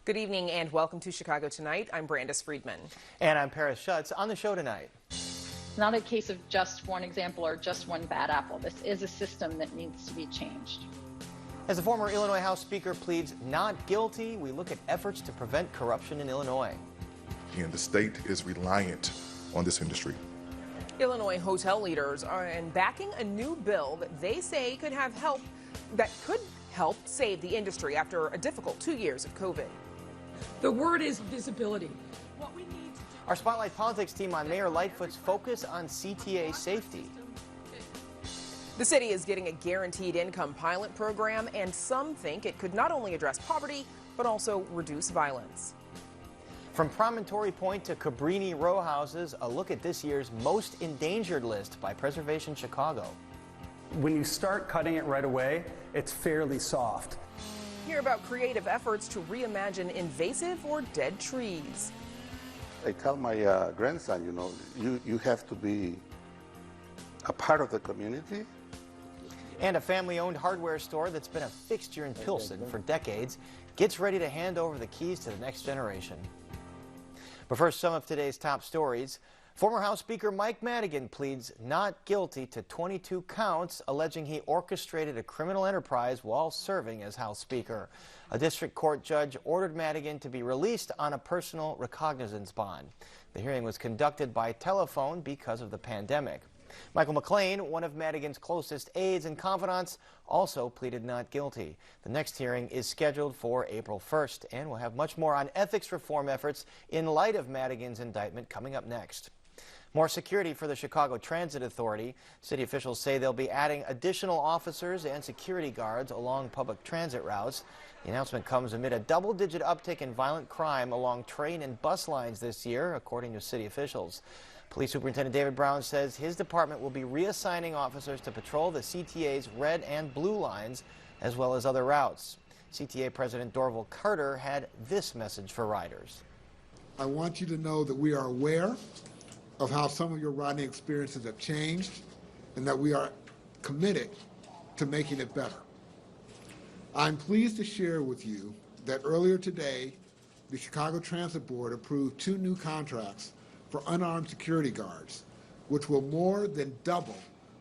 Good evening and welcome to Chicago Tonight. I'm Brandis Friedman. And I'm Paris Schutz. On the show tonight. It's not a case of just one example or just one bad apple. This is a system that needs to be changed. As the former Illinois House Speaker pleads not guilty, we look at efforts to prevent corruption in Illinois. And the state is reliant on this industry. Illinois hotel leaders are backing a new bill that they say could help save the industry after a difficult 2 years of COVID. The word is visibility. What we need to do. Our Spotlight Politics team on Mayor Lightfoot's focus on CTA safety. The city is getting a guaranteed income pilot program, and some think it could not only address poverty, but also reduce violence. From Promontory Point to Cabrini row houses, a look at this year's most endangered list by Preservation Chicago. When you start cutting it right away, it's fairly soft. Hear about creative efforts to reimagine invasive or dead trees. I tell my grandson, you have to be a part of the community. And a family-owned hardware store that's been a fixture in Pilsen for decades gets ready to hand over the keys to the next generation. But first, some of today's top stories. Former House Speaker Mike Madigan pleads not guilty to 22 counts, alleging he orchestrated a criminal enterprise while serving as House Speaker. A district court judge ordered Madigan to be released on a personal recognizance bond. The hearing was conducted by telephone because of the pandemic. Michael McLean, one of Madigan's closest aides and confidants, also pleaded not guilty. The next hearing is scheduled for April 1st, and we'll have much more on ethics reform efforts in light of Madigan's indictment coming up next. More security for the Chicago Transit Authority. City officials say they'll be adding additional officers and security guards along public transit routes. The announcement comes amid a double-digit uptick in violent crime along train and bus lines this year, according to city officials. Police Superintendent David Brown says his department will be reassigning officers to patrol the CTA's red and blue lines, as well as other routes. CTA President Dorval Carter had this message for riders. I want you to know that we are aware of how some of your riding experiences have changed and that we are committed to making it better. I'm pleased to share with you that earlier today, the Chicago Transit Board approved 2 new contracts for unarmed security guards, which will more than double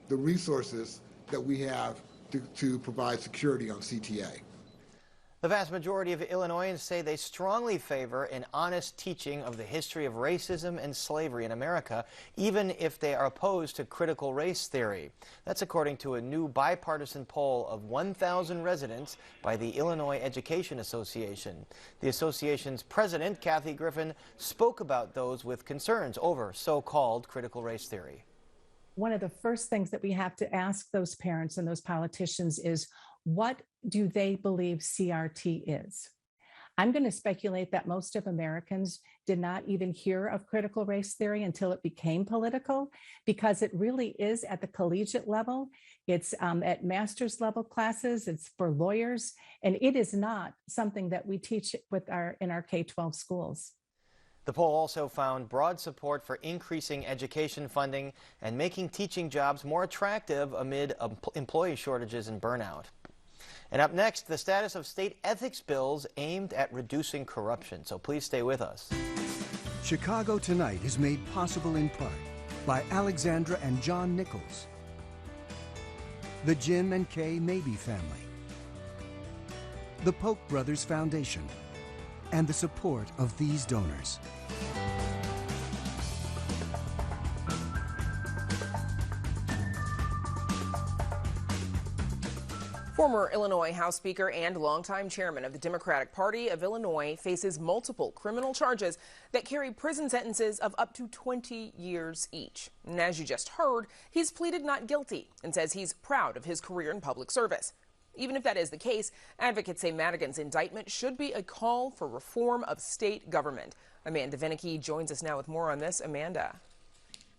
the resources that we have to provide security on CTA. The vast majority of Illinoisans say they strongly favor an honest teaching of the history of racism and slavery in America, even if they are opposed to critical race theory. That's according to a new bipartisan poll of 1,000 residents by the Illinois Education Association. The association's president, Kathy Griffin, spoke about those with concerns over so-called critical race theory. One of the first things that we have to ask those parents and those politicians is, what do they believe CRT is? I'm going to speculate that most of Americans did not even hear of critical race theory until it became political, because it really is at the collegiate level. It's at master's level classes. It's for lawyers, and it is not something that we teach in our K-12 schools. The poll also found broad support for increasing education funding and making teaching jobs more attractive amid employee shortages and burnout. And up next, the status of state ethics bills aimed at reducing corruption. So please stay with us. Chicago Tonight is made possible in part by Alexandra and John Nichols, the Jim and Kay Mabey family, the Polk Brothers Foundation, and the support of these donors. Former Illinois House Speaker and longtime chairman of the Democratic Party of Illinois faces multiple criminal charges that carry prison sentences of up to 20 years each. And as you just heard, he's pleaded not guilty and says he's proud of his career in public service. Even if that is the case, advocates say Madigan's indictment should be a call for reform of state government. Amanda Vinicky joins us now with more on this. Amanda.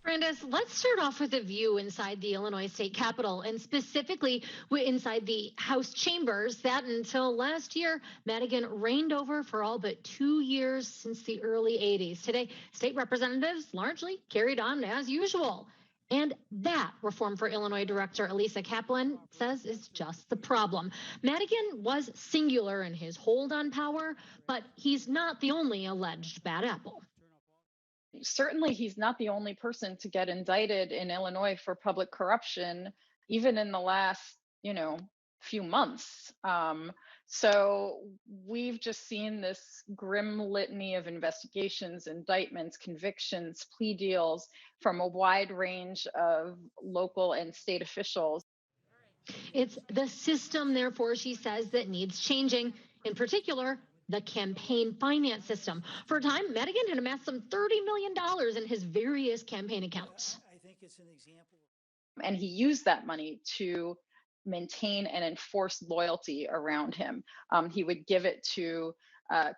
Brandis, let's start off with a view inside the Illinois State Capitol, and specifically inside the House chambers that until last year, Madigan reigned over for all but 2 years since the early 80s. Today, state representatives largely carried on as usual. And that Reform for Illinois Director Elisa Kaplan says is just the problem. Madigan was singular in his hold on power, but he's not the only alleged bad apple. Certainly, he's not the only person to get indicted in Illinois for public corruption, even in the last, few months. So we've just seen this grim litany of investigations, indictments, convictions, plea deals from a wide range of local and state officials. It's the system, therefore, she says, that needs changing. In particular, the campaign finance system. For a time, Madigan had amassed some $30 million in his various campaign accounts. I think it's an example. And he used that money to maintain and enforce loyalty around him. He would give it to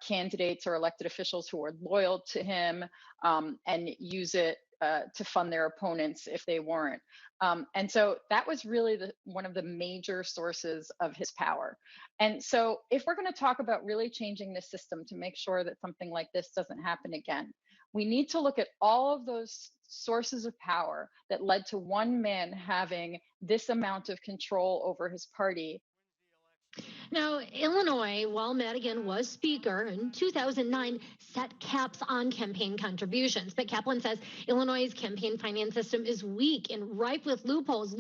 candidates or elected officials who were loyal to him, and use it to fund their opponents if they weren't. And so that was really one of the major sources of his power. And so if we're going to talk about really changing the system to make sure that something like this doesn't happen again, we need to look at all of those sources of power that led to one man having this amount of control over his party. Now, Illinois, while Madigan was Speaker in 2009, set caps on campaign contributions. But Kaplan says Illinois' campaign finance system is weak and ripe with loopholes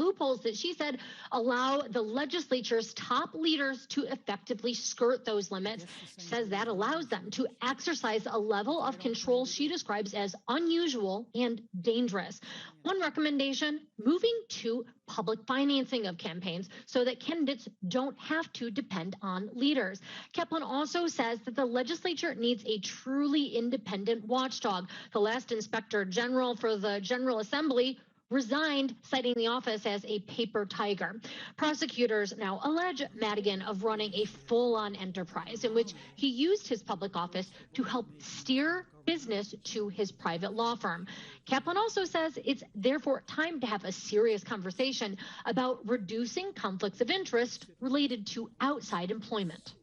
that she said allow the legislature's top leaders to effectively skirt those limits. She says that allows them to exercise a level of control she describes as unusual and dangerous. One recommendation, moving to public financing of campaigns so that candidates don't have to depend on leaders. Kaplan also says that the legislature needs a truly independent watchdog. The last inspector general for the General Assembly resigned, citing the office as a paper tiger. Prosecutors now allege Madigan of running a full-on enterprise in which he used his public office to help steer business to his private law firm. Kaplan also says it's therefore time to have a serious conversation about reducing conflicts of interest related to outside employment.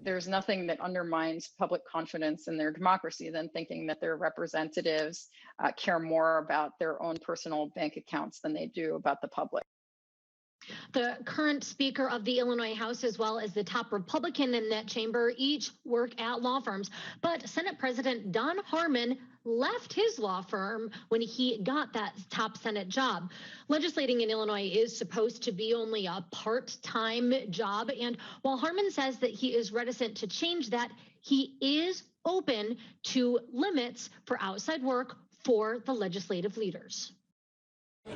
There's nothing that undermines public confidence in their democracy than thinking that their representatives care more about their own personal bank accounts than they do about the public. The current Speaker of the Illinois House, as well as the top Republican in that chamber, each work at law firms. But Senate President Don Harmon left his law firm when he got that top Senate job. Legislating in Illinois is supposed to be only a part-time job. And while Harmon says that he is reticent to change that, he is open to limits for outside work for the legislative leaders.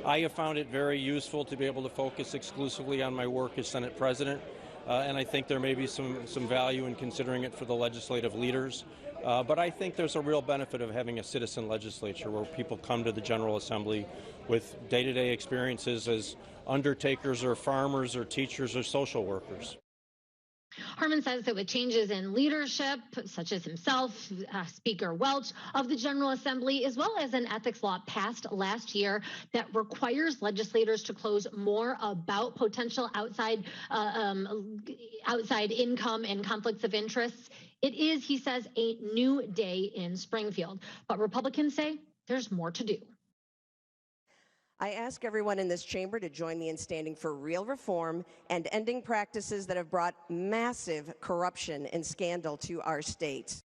I have found it very useful to be able to focus exclusively on my work as Senate President, and I think there may be some value in considering it for the legislative leaders. But I think there's a real benefit of having a citizen legislature where people come to the General Assembly with day-to-day experiences as undertakers or farmers or teachers or social workers. Harmon says that with changes in leadership, such as himself, Speaker Welch of the General Assembly, as well as an ethics law passed last year that requires legislators to close more about potential outside income and conflicts of interest, it is, he says, a new day in Springfield. But Republicans say there's more to do. I ask everyone in this chamber to join me in standing for real reform and ending practices that have brought massive corruption and scandal to our state.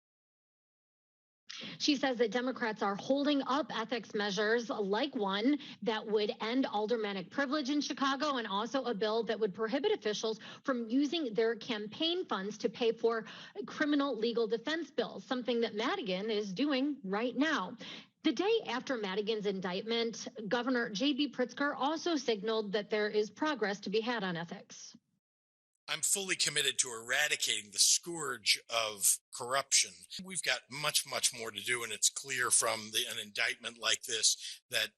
She says that Democrats are holding up ethics measures like one that would end aldermanic privilege in Chicago, and also a bill that would prohibit officials from using their campaign funds to pay for criminal legal defense bills, something that Madigan is doing right now. The day after Madigan's indictment, Governor J.B. Pritzker also signaled that there is progress to be had on ethics. I'm fully committed to eradicating the scourge of corruption. We've got much more to do, and it's clear from an indictment like this that,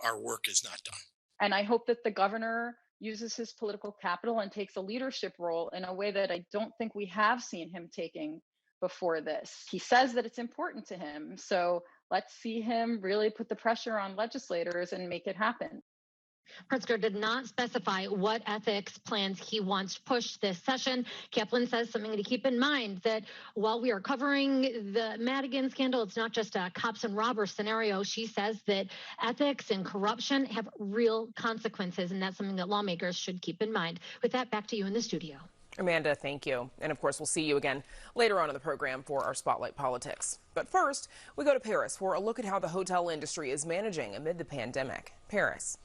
our work is not done. And I hope that the governor uses his political capital and takes a leadership role in a way that I don't think we have seen him taking before this. He says that it's important to him, so let's see him really put the pressure on legislators and make it happen. Pritzker did not specify what ethics plans he wants to push this session. Kaplan says something to keep in mind, that while we are covering the Madigan scandal, it's not just a cops and robbers scenario. She says that ethics and corruption have real consequences, and that's something that lawmakers should keep in mind. With that, back to you in the studio. Amanda, thank you. And of course, we'll see you again later on in the program for our Spotlight Politics. But first, we go to Paris for a look at how the hotel industry is managing amid the pandemic. Paris.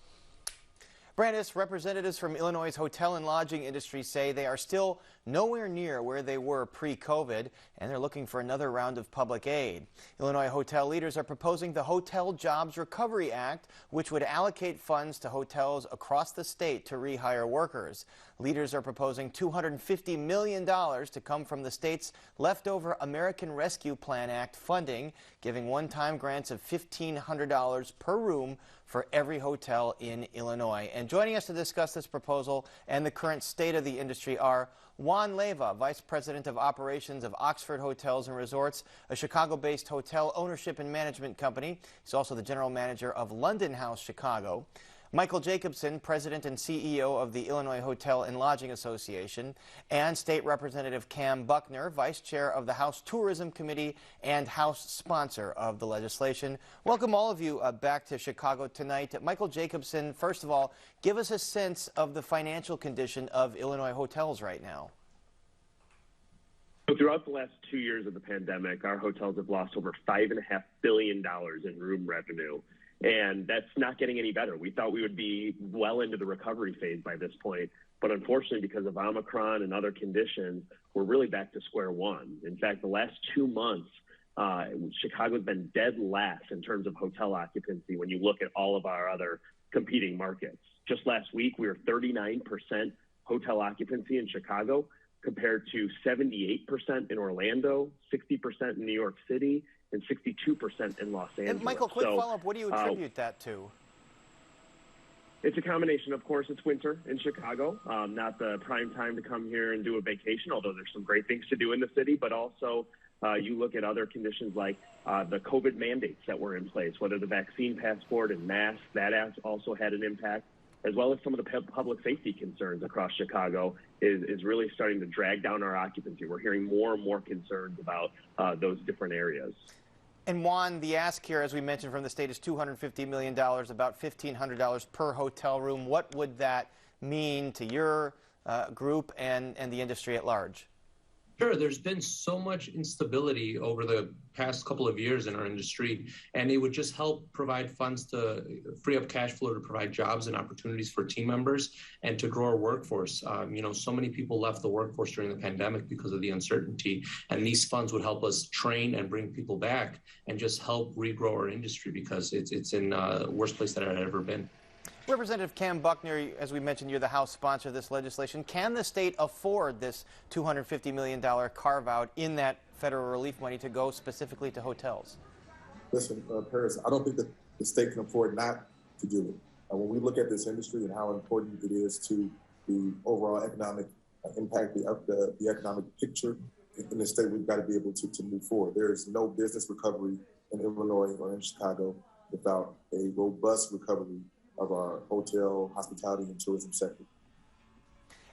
Brandis, representatives from Illinois' hotel and lodging industry say they are still nowhere near where they were pre-COVID, and they're looking for another round of public aid. Illinois hotel leaders are proposing the Hotel Jobs Recovery Act, which would allocate funds to hotels across the state to rehire workers. Leaders are proposing $250 million to come from the state's leftover American Rescue Plan Act funding, giving one-time grants of $1,500 per room for every hotel in Illinois. And joining us to discuss this proposal and the current state of the industry are Juan Leyva, Vice President of Operations of Oxford Hotels and Resorts, a Chicago-based hotel ownership and management company. He's also the general manager of London House Chicago. Michael Jacobson, President and CEO of the Illinois Hotel and Lodging Association, and State Representative Cam Buckner, Vice Chair of the House Tourism Committee and House sponsor of the legislation. Welcome all of you back to Chicago tonight. Michael Jacobson, first of all, give us a sense of the financial condition of Illinois hotels right now. So throughout the last 2 years of the pandemic, our hotels have lost over $5.5 billion in room revenue. And that's not getting any better. We thought we would be well into the recovery phase by this point. But unfortunately, because of Omicron and other conditions, we're really back to square one. In fact, the last 2 months, Chicago's been dead last in terms of hotel occupancy when you look at all of our other competing markets. Just last week, we were 39% hotel occupancy in Chicago, compared to 78% in Orlando, 60% in New York City, and 62% in Los Angeles. And Michael, quick follow-up, what do you attribute that to? It's a combination. Of course, it's winter in Chicago, not the prime time to come here and do a vacation, although there's some great things to do in the city, but also you look at other conditions like the COVID mandates that were in place, whether the vaccine passport and masks, that has also had an impact, as well as some of the public safety concerns across Chicago is really starting to drag down our occupancy. We're hearing more and more concerns about those different areas. And Juan, the ask here, as we mentioned from the state, is $250 million, about $1,500 per hotel room. What would that mean to your group and the industry at large? Sure, there's been so much instability over the past couple of years in our industry, and it would just help provide funds to free up cash flow to provide jobs and opportunities for team members and to grow our workforce. So many people left the workforce during the pandemic because of the uncertainty, and these funds would help us train and bring people back and just help regrow our industry because it's in the worst place that it had ever been. Representative Cam Buckner, as we mentioned, you're the House sponsor of this legislation. Can the state afford this $250 million carve-out in that federal relief money to go specifically to hotels? Listen, Paris, I don't think that the state can afford not to do it. When we look at this industry and how important it is to the overall economic impact of the economic picture in the state, we've got to be able to move forward. There is no business recovery in Illinois or in Chicago without a robust recovery of our hotel, hospitality, and tourism sector.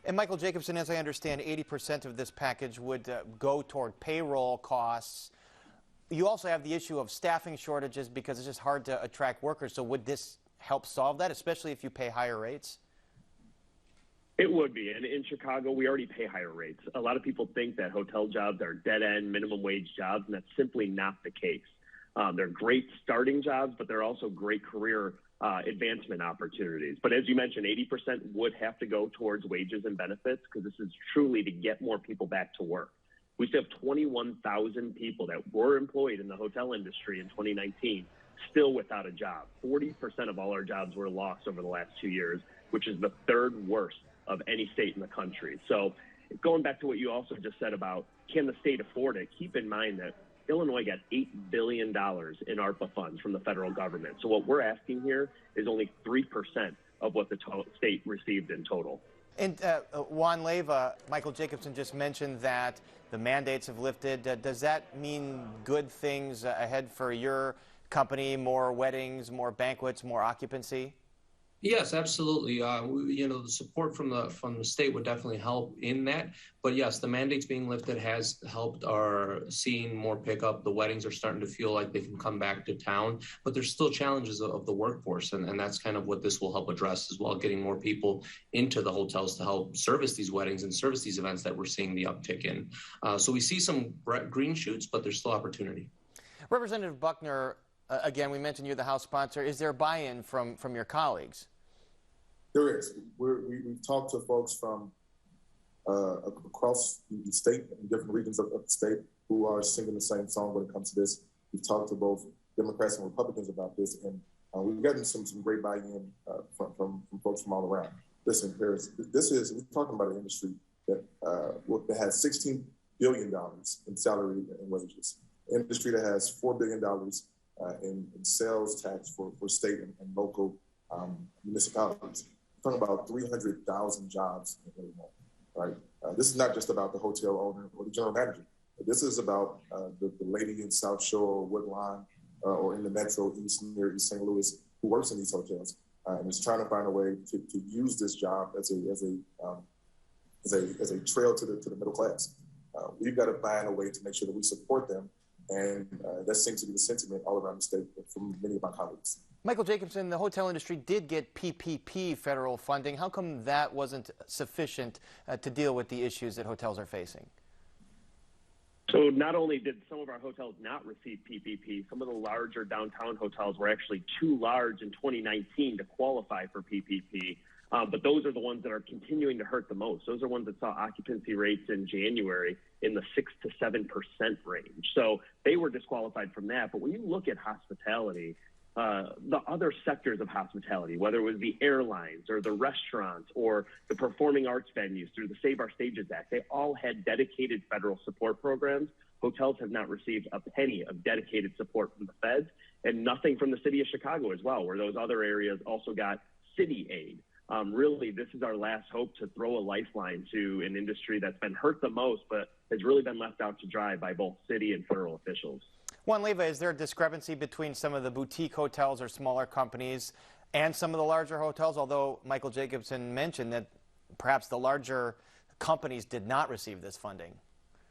And Michael Jacobson, as I understand, 80% of this package would go toward payroll costs. You also have the issue of staffing shortages because it's just hard to attract workers. So would this help solve that, especially if you pay higher rates? It would be. And in Chicago, we already pay higher rates. A lot of people think that hotel jobs are dead-end minimum wage jobs, and that's simply not the case. They're great starting jobs, but they're also great career advancement opportunities. But as you mentioned, 80% would have to go towards wages and benefits because this is truly to get more people back to work. We still have 21,000 people that were employed in the hotel industry in 2019 still without a job. 40% of all our jobs were lost over the last 2 years, which is the third worst of any state in the country. So going back to what you also just said about can the state afford it, keep in mind that Illinois got $8 billion in ARPA funds from the federal government. So what we're asking here is only 3% of what the state received in total. And Juan Leyva, Michael Jacobson just mentioned that the mandates have lifted. Does that mean good things ahead for your company, more weddings, more banquets, more occupancy? Yes, absolutely. The support from the state would definitely help in that. But yes, the mandates being lifted has helped our seeing more pickup. The weddings are starting to feel like they can come back to town, but there's still challenges of the workforce, and that's kind of what this will help address as well, getting more people into the hotels to help service these weddings and service these events that we're seeing the uptick in. So we see some green shoots, but there's still opportunity. Representative Buckner, again, we mentioned you're the House sponsor. Is there buy-in from your colleagues? There is. We've talked to folks from across the state, in different regions of the state, who are singing the same song when it comes to this. We've talked to both Democrats and Republicans about this, and we've gotten some great buy-in from folks from all around. Listen, we're talking about an industry that has $16 billion in salary and wages. An industry that has $4 billion in sales tax for state and local municipalities. We're talking about 300,000 jobs in Illinois, right? This is not just about the hotel owner or the general manager. This is about the lady in South Shore or Woodlawn or in the Metro East near East St. Louis who works in these hotels and is trying to find a way to use this job as a trail to the middle class. We've got to find a way to make sure that we support them, and that seems to be the sentiment all around the state from many of my colleagues. Michael Jacobson, the hotel industry did get PPP federal funding. How come that wasn't sufficient to deal with the issues that hotels are facing? So not only did some of our hotels not receive PPP, some of the larger downtown hotels were actually too large in 2019 to qualify for PPP. But those are the ones that are continuing to hurt the most. Those are ones that saw occupancy rates in January in the 6 to 7% range. So they were disqualified from that. But when you look at hospitality, the other sectors of hospitality, whether it was the airlines or the restaurants or the performing arts venues through the Save Our Stages Act, they all had dedicated federal support programs. Hotels have not received a penny of dedicated support from the feds, and nothing from the city of Chicago as well, where those other areas also got city aid. Really, this is our last hope to throw a lifeline to an industry that's been hurt the most, but has really been left out to dry by both city and federal officials. Juan Leyva, is there a discrepancy between some of the boutique hotels or smaller companies and some of the larger hotels, although Michael Jacobson mentioned that perhaps the larger companies did not receive this funding?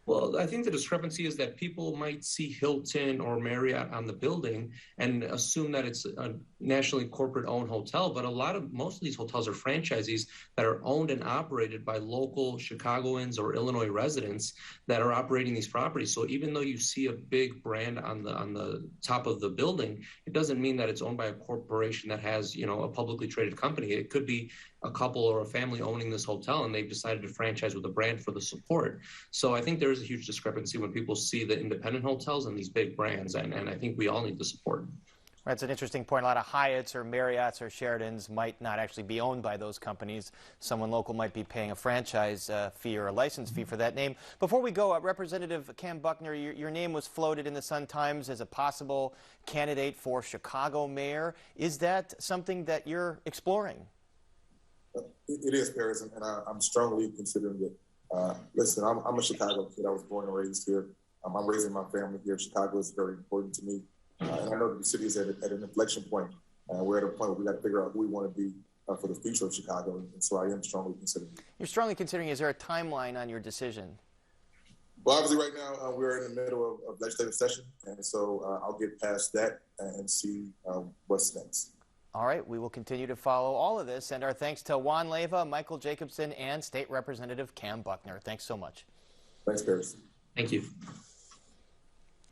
Well, I think the discrepancy is that people might see Hilton or Marriott on the building and assume that it's a nationally corporate-owned hotel, but most of these hotels are franchisees that are owned and operated by local Chicagoans or Illinois residents that are operating these properties. So even though you see a big brand on the top of the building, it doesn't mean that it's owned by a corporation that has, a publicly traded company. It could be a couple or a family owning this hotel, and they've decided to franchise with a brand for the support. So I think there is a huge discrepancy when people see the independent hotels and these big brands, and I think we all need the support. That's an interesting point. A lot of Hyatts or Marriotts or Sheratons might not actually be owned by those companies. Someone local might be paying a franchise fee or a license fee for that name. Before we go, Representative Cam Buckner, your name was floated in the Sun-Times as a possible candidate for Chicago mayor. Is that something that you're exploring? It is, Paris, and I'm strongly considering it. Listen, I'm a Chicago kid. I was born and raised here. I'm raising my family here. Chicago is very important to me. And I know the city is at an inflection point. We're at a point where we got to figure out who we want to be for the future of Chicago. And so I am strongly considering it. You're strongly considering. Is there a timeline on your decision? Well, obviously right now we're in the middle of legislative session. And so I'll get past that and see what's next. All right, we will continue to follow all of this, and our thanks to Juan Leyva, Michael Jacobson, and State Representative Cam Buckner. Thanks so much. Thanks, Paris. Thank you.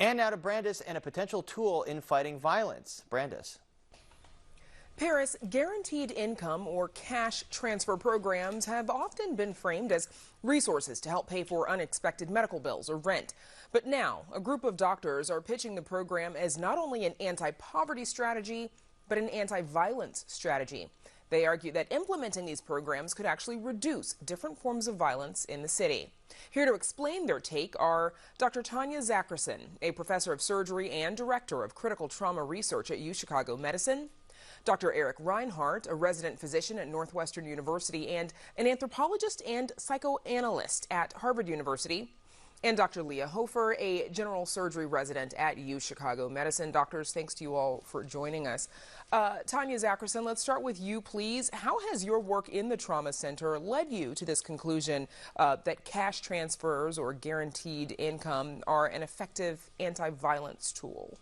And now to Brandis and a potential tool in fighting violence. Brandis. Paris, guaranteed income or cash transfer programs have often been framed as resources to help pay for unexpected medical bills or rent. But now, a group of doctors are pitching the program as not only an anti-poverty strategy, but an anti-violence strategy. They argue that implementing these programs could actually reduce different forms of violence in the city. Here to explain their take are Dr. Tanya Zackerson, a professor of surgery and director of critical trauma research at UChicago Medicine, Dr. Eric Reinhardt, a resident physician at Northwestern University and an anthropologist and psychoanalyst at Harvard University, And Dr. Leah Hofer, a general surgery resident at U Chicago Medicine. Doctors, thanks to you all for joining us. Tanya Zackerson, let's start with you, please. How has your work in the trauma center led you to this conclusion that cash transfers or guaranteed income are an effective anti-violence tool?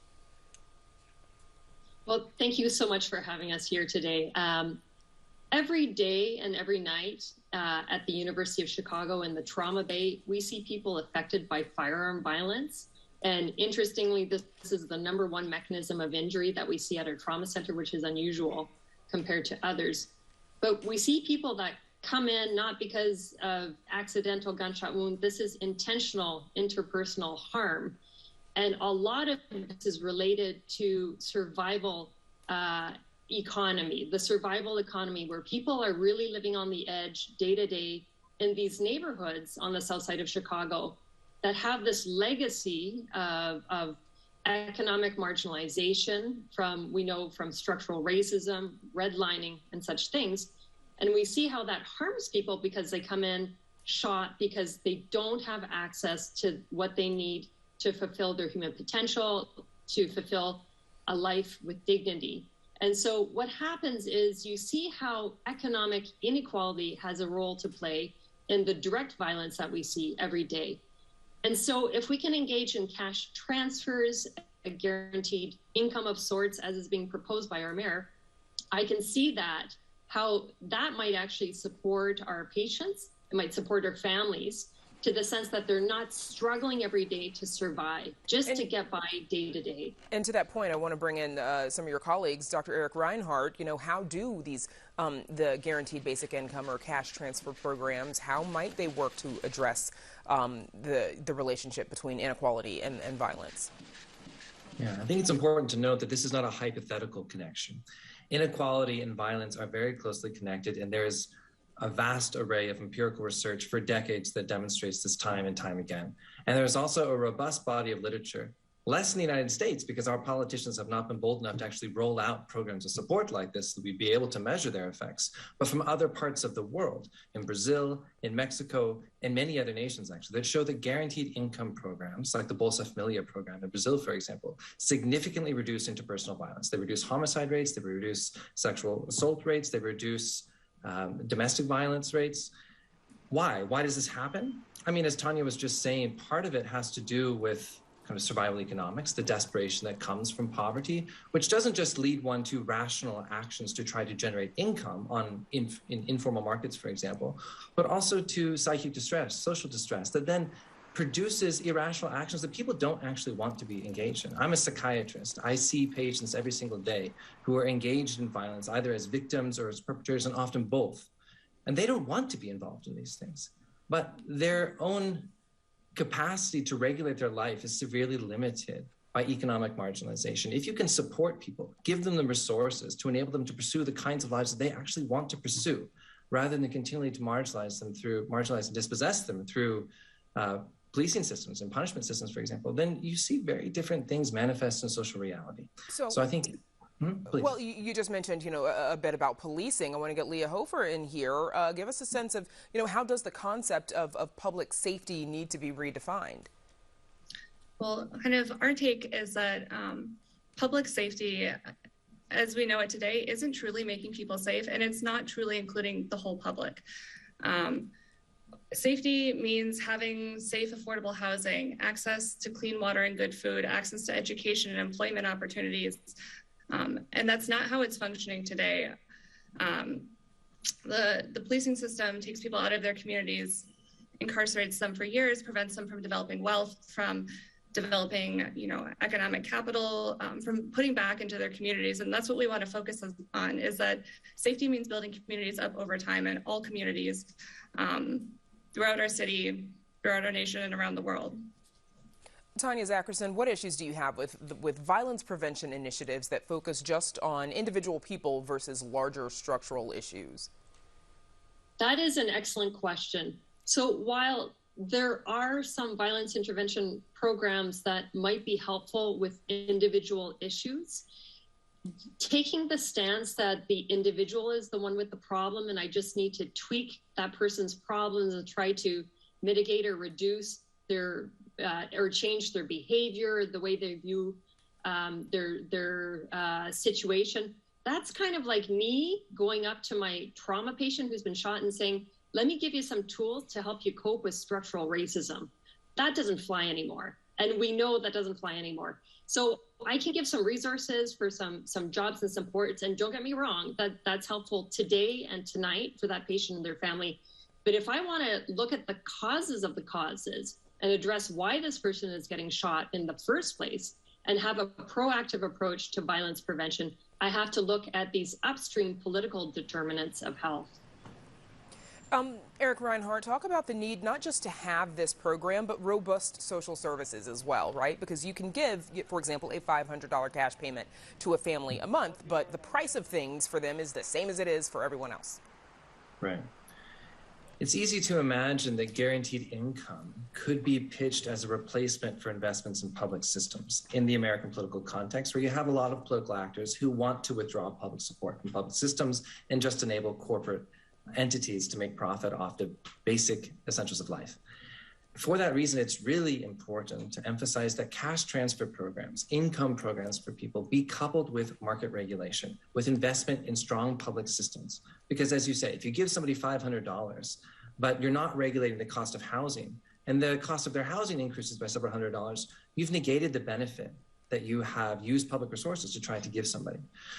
Well, thank you so much for having us here today. Every day and every night at the University of Chicago in the trauma bay, we see people affected by firearm violence. And interestingly, this is the #1 mechanism of injury that we see at our trauma center, which is unusual compared to others. But we see people that come in not because of accidental gunshot wound. This is intentional interpersonal harm. And a lot of this is related to survival economy, the survival economy, where people are really living on the edge day to day in these neighborhoods on the south side of Chicago that have this legacy of economic marginalization we know from structural racism, redlining, and such things. And we see how that harms people because they come in shot because they don't have access to what they need to fulfill their human potential, to fulfill a life with dignity. And so what happens is you see how economic inequality has a role to play in the direct violence that we see every day. And so if we can engage in cash transfers, a guaranteed income of sorts, as is being proposed by our mayor, I can see how that might actually support our patients, it might support our families, to the sense that they're not struggling every day to survive, just to get by day to day. And to that point, I want to bring in some of your colleagues. Dr. Eric Reinhardt, how do these, the guaranteed basic income or cash transfer programs, how might they work to address the relationship between inequality and violence? Yeah, I think it's important to note that this is not a hypothetical connection. Inequality and violence are very closely connected, and there's a vast array of empirical research for decades that demonstrates this time and time again. And there's also a robust body of literature, less in the United States because our politicians have not been bold enough to actually roll out programs of support like this so that we'd be able to measure their effects, but from other parts of the world, in Brazil, in Mexico, and many other nations actually, that show that guaranteed income programs, like the Bolsa Familia program in Brazil, for example, significantly reduce interpersonal violence. They reduce homicide rates, they reduce sexual assault rates, they reduce domestic violence rates. Why? Why does this happen? I mean, as Tanya was just saying, part of it has to do with kind of survival economics, the desperation that comes from poverty, which doesn't just lead one to rational actions to try to generate income in informal markets, for example, but also to psychic distress, social distress, that then produces irrational actions that people don't actually want to be engaged in. I'm a psychiatrist. I see patients every single day who are engaged in violence, either as victims or as perpetrators, and often both. And they don't want to be involved in these things. But their own capacity to regulate their life is severely limited by economic marginalization. If you can support people, give them the resources to enable them to pursue the kinds of lives that they actually want to pursue, rather than continually to marginalize and dispossess them through policing systems and punishment systems, for example, then you see very different things manifest in social reality. So I think, well, you just mentioned, a bit about policing. I want to get Leah Hofer in here. Give us a sense of, how does the concept of public safety need to be redefined? Well, kind of our take is that public safety, as we know it today, isn't truly making people safe, and it's not truly including the whole public. Safety means having safe, affordable housing, access to clean water and good food, access to education and employment opportunities. And that's not how it's functioning today. The policing system takes people out of their communities, incarcerates them for years, prevents them from developing wealth, from developing, economic capital, from putting back into their communities. And that's what we want to focus on, is that safety means building communities up over time in all communities, throughout our city, throughout our nation, and around the world. Tanya Zackerson, what issues do you have with violence prevention initiatives that focus just on individual people versus larger structural issues? That is an excellent question. So while there are some violence intervention programs that might be helpful with individual issues, taking the stance that the individual is the one with the problem and I just need to tweak that person's problems and try to mitigate or reduce their or change their behavior, the way they view their situation. That's kind of like me going up to my trauma patient who's been shot and saying, let me give you some tools to help you cope with structural racism. That doesn't fly anymore. And we know that doesn't fly anymore. So I can give some resources for some jobs and supports. And don't get me wrong, that's helpful today and tonight for that patient and their family. But if I want to look at the causes of the causes and address why this person is getting shot in the first place and have a proactive approach to violence prevention, I have to look at these upstream political determinants of health. Eric Reinhardt, talk about the need not just to have this program, but robust social services as well, right? Because you can give, for example, a $500 cash payment to a family a month, but the price of things for them is the same as it is for everyone else. Right. It's easy to imagine that guaranteed income could be pitched as a replacement for investments in public systems in the American political context, where you have a lot of political actors who want to withdraw public support from public systems and just enable corporate entities to make profit off the basic essentials of life. For that reason, it's really important to emphasize that cash transfer programs, income programs for people, be coupled with market regulation, with investment in strong public systems. Because as you say, if you give somebody $500, but you're not regulating the cost of housing, and the cost of their housing increases by several $100s, you've negated the benefit that you have used public resources to try to give somebody.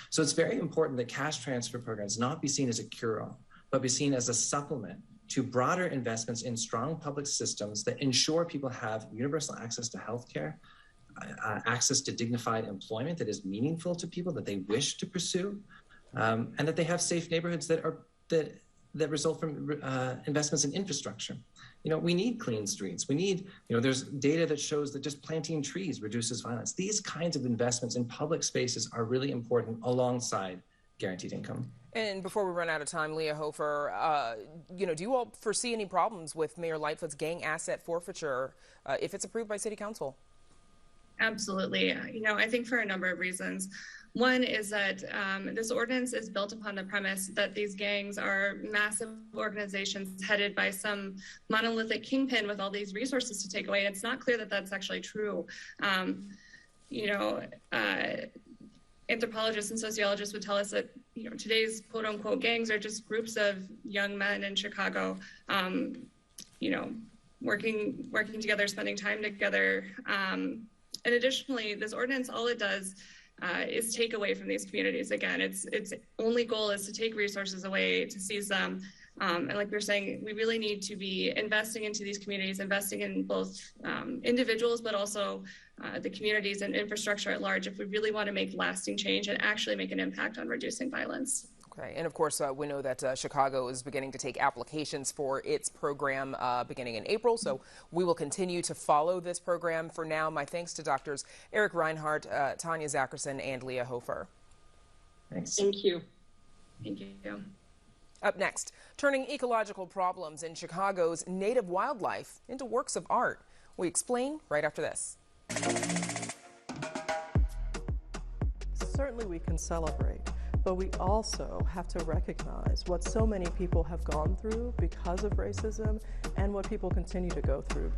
So it's very important that cash transfer programs not be seen as a cure-all, but be seen as a supplement to broader investments in strong public systems that ensure people have universal access to healthcare, access to dignified employment that is meaningful to people that they wish to pursue, and that they have safe neighborhoods that result from investments in infrastructure. You know, we need clean streets. We need, there's data that shows that just planting trees reduces violence. These kinds of investments in public spaces are really important alongside guaranteed income. And before we run out of time, Leah Hofer, do you all foresee any problems with Mayor Lightfoot's gang asset forfeiture if it's approved by City Council? Absolutely. I think for a number of reasons. One is that this ordinance is built upon the premise that these gangs are massive organizations headed by some monolithic kingpin with all these resources to take away. And it's not clear that that's actually true. Anthropologists and sociologists would tell us that today's quote unquote gangs are just groups of young men in Chicago, working together, spending time together. And additionally, this ordinance, all it does is take away from these communities. Again, its only goal is to take resources away, to seize them. And like we were saying, we really need to be investing into these communities, investing in both individuals, but also the communities and infrastructure at large if we really want to make lasting change and actually make an impact on reducing violence. Okay, and of course, we know that Chicago is beginning to take applications for its program beginning in April, so we will continue to follow this program. For now, my thanks to Doctors Eric Reinhardt, Tanya Zackerson, and Leah Hofer. Thanks. Thank you. Thank you. Up next, turning ecological problems in Chicago's native wildlife into works of art. We explain right after this. Certainly we can celebrate, but we also have to recognize what so many people have gone through because of racism and what people continue to go through.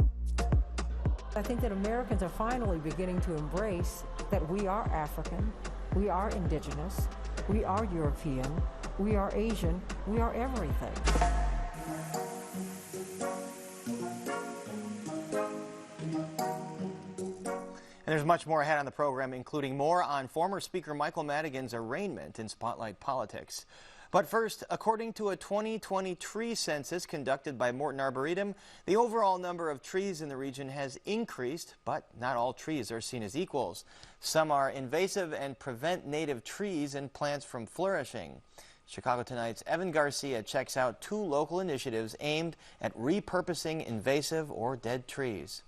I think that Americans are finally beginning to embrace that we are African, we are indigenous, we are European, we are Asian, we are everything. And there's much more ahead on the program, including more on former Speaker Michael Madigan's arraignment in Spotlight Politics. But first, according to a 2020 tree census conducted by Morton Arboretum, the overall number of trees in the region has increased, but not all trees are seen as equals. Some are invasive and prevent native trees and plants from flourishing. Chicago Tonight's Evan Garcia checks out 2 local initiatives aimed at repurposing invasive or dead trees.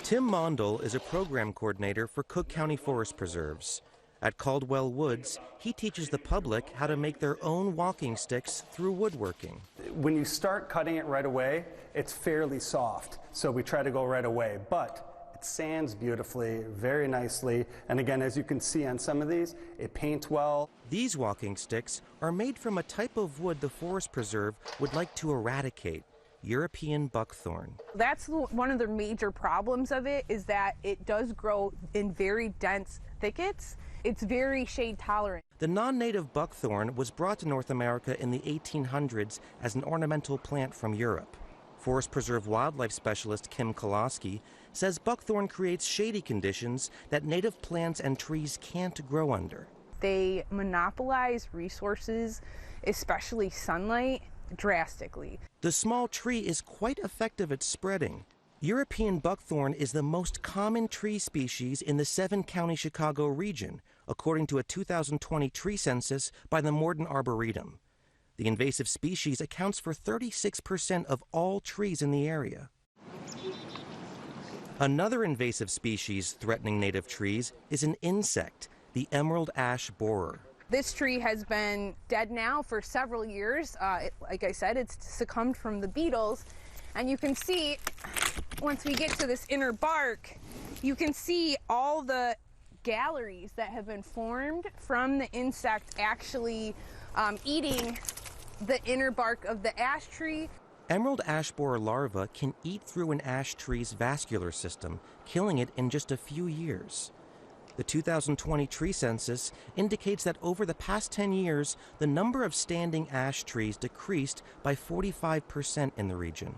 Tim Mondel is a program coordinator for Cook County Forest Preserves. At Caldwell Woods, he teaches the public how to make their own walking sticks through woodworking. When you start cutting it right away, it's fairly soft, so we try to go right away, but sands beautifully, very nicely. And again, as you can see on some of these, it paints well. These walking sticks are made from a type of wood the Forest Preserve would like to eradicate, European buckthorn. That's one of the major problems of it, is that it does grow in very dense thickets. It's very shade tolerant. The non-native buckthorn was brought to North America in the 1800s as an ornamental plant from Europe. Forest Preserve wildlife specialist Kim Koloski says buckthorn creates shady conditions that native plants and trees can't grow under. They monopolize resources, especially sunlight, drastically. The small tree is quite effective at spreading. European buckthorn is the most common tree species in the 7-county Chicago region, according to a 2020 tree census by the Morton Arboretum. The invasive species accounts for 36% of all trees in the area. Another invasive species threatening native trees is an insect, the emerald ash borer. This tree has been dead now for several years. Like I said, it's succumbed from the beetles. And you can see, once we get to this inner bark, you can see all the galleries that have been formed from the insect actually eating the inner bark of the ash tree. Emerald ash borer larvae can eat through an ash tree's vascular system, killing it in just a few years. The 2020 tree census indicates that over the past 10 years, the number of standing ash trees decreased by 45% in the region.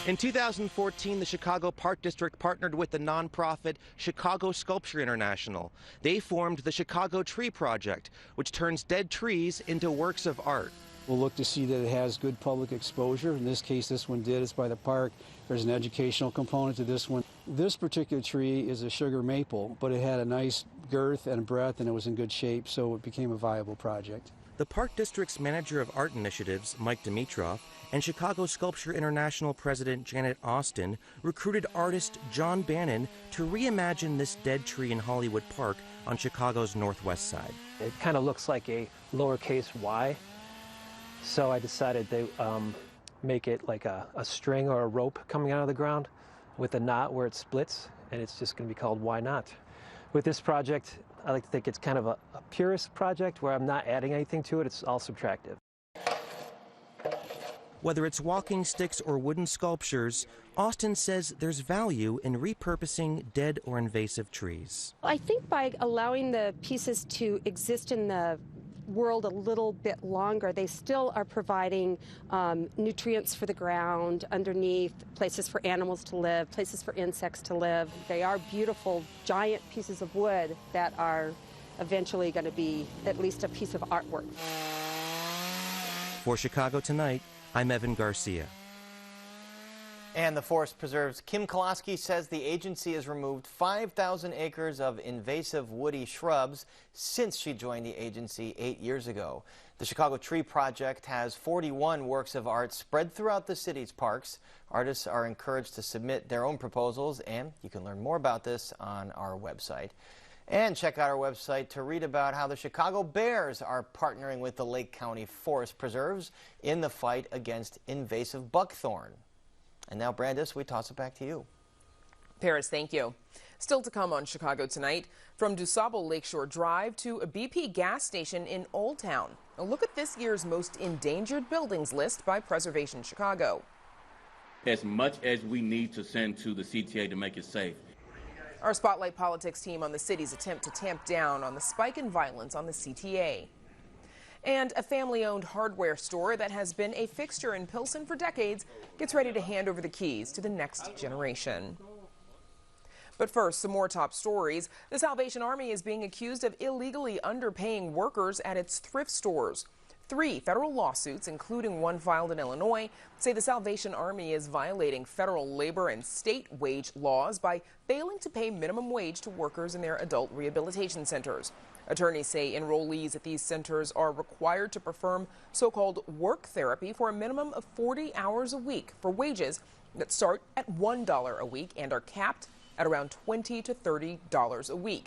In 2014, the Chicago Park District partnered with the nonprofit Chicago Sculpture International. They formed the Chicago Tree Project, which turns dead trees into works of art. We'll look to see that it has good public exposure. In this case, this one did. It's by the park. There's an educational component to this one. This particular tree is a sugar maple, but it had a nice girth and breadth, and it was in good shape, so it became a viable project. The Park District's Manager of Art Initiatives, Mike Dimitrov, and Chicago Sculpture International President Janet Austin recruited artist John Bannon to reimagine this dead tree in Hollywood Park on Chicago's northwest side. It kind of looks like a lowercase y, so I decided to make it like a string or a rope coming out of the ground with a knot where it splits, and it's just going to be called Why Not. With this project, I like to think it's kind of a purist project where I'm not adding anything to it, it's all subtractive. Whether it's walking sticks or wooden sculptures, Austin says there's value in repurposing dead or invasive trees. I think by allowing the pieces to exist in the world a little bit longer, they still are providing nutrients for the ground underneath, places for animals to live, places for insects to live. They are beautiful, giant pieces of wood that are eventually going to be at least a piece of artwork. For Chicago Tonight, I'm Evan Garcia. And the Forest Preserve's Kim Koloski says the agency has removed 5,000 acres of invasive woody shrubs since she joined the agency 8 years ago. The Chicago Tree Project has 41 works of art spread throughout the city's parks. Artists are encouraged to submit their own proposals, and you can learn more about this on our website. And check out our website to read about how the Chicago Bears are partnering with the Lake County Forest Preserves in the fight against invasive buckthorn. And now, Brandis, we toss it back to you. Paris, thank you. Still to come on Chicago Tonight, from DuSable Lakeshore Drive to a BP gas station in Old Town. A look at this year's most endangered buildings list by Preservation Chicago. As much as we need to send to the CTA to make it safe. Our Spotlight Politics team on the city's attempt to tamp down on the spike in violence on the CTA. And a family-owned hardware store that has been a fixture in Pilsen for decades gets ready to hand over the keys to the next generation. But first, some more top stories. The Salvation Army is being accused of illegally underpaying workers at its thrift stores. 3 federal lawsuits, including one filed in Illinois, say the Salvation Army is violating federal labor and state wage laws by failing to pay minimum wage to workers in their adult rehabilitation centers. Attorneys say enrollees at these centers are required to perform so-called work therapy for a minimum of 40 hours a week for wages that start at $1 a week and are capped at around $20 to $30 a week.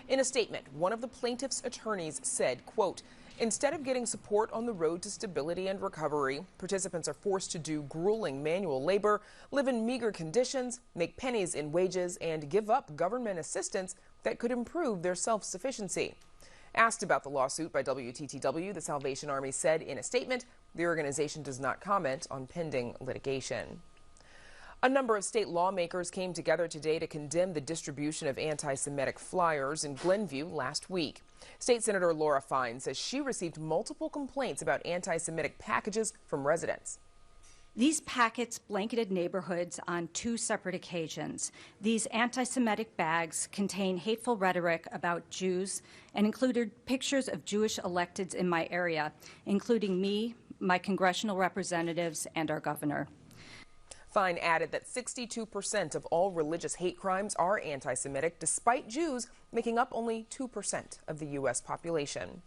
In a statement, one of the plaintiff's attorneys said, quote, Instead of getting support on the road to stability and recovery, participants are forced to do grueling manual labor, live in meager conditions, make pennies in wages, and give up government assistance that could improve their self-sufficiency. Asked about the lawsuit by WTTW, the Salvation Army said in a statement the organization does not comment on pending litigation. A number of state lawmakers came together today to condemn the distribution of anti-Semitic flyers in Glenview last week. State Senator Laura Fine says she received multiple complaints about anti-Semitic packages from residents. These packets blanketed neighborhoods on 2 separate occasions. These anti-Semitic bags contain hateful rhetoric about Jews and included pictures of Jewish electeds in my area, including me, my congressional representatives, and our governor. Fine added that 62% of all religious hate crimes are anti-Semitic, despite Jews making up only 2% of the U.S. population.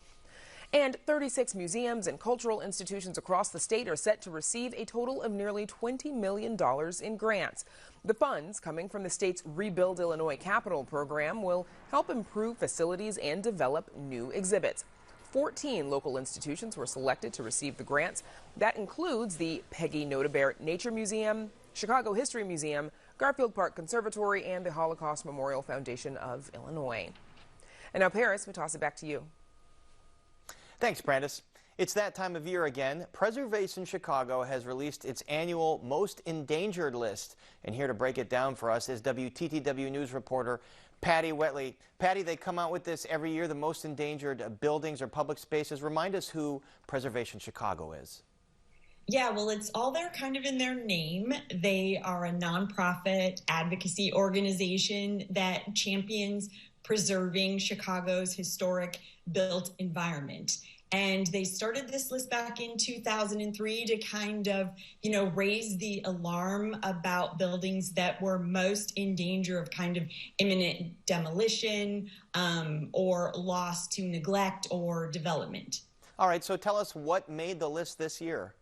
And 36 museums and cultural institutions across the state are set to receive a total of nearly $20 million in grants. The funds, coming from the state's Rebuild Illinois Capital program, will help improve facilities and develop new exhibits. 14 local institutions were selected to receive the grants. That includes the Peggy Notabert Nature Museum, Chicago History Museum, Garfield Park Conservatory, and the Holocaust Memorial Foundation of Illinois. And now, Paris, we toss it back to you. Thanks, Brandis. It's that time of year again. Preservation Chicago has released its annual Most Endangered list. And here to break it down for us is WTTW News reporter Patty Wetley. Patty, they come out with this every year, the most endangered buildings or public spaces. Remind us who Preservation Chicago is. Yeah, well, it's all there kind of in their name. They are a nonprofit advocacy organization that champions preserving Chicago's historic built environment. And they started this list back in 2003 to kind of, raise the alarm about buildings that were most in danger of kind of imminent demolition or loss to neglect or development. All right, so tell us what made the list this year.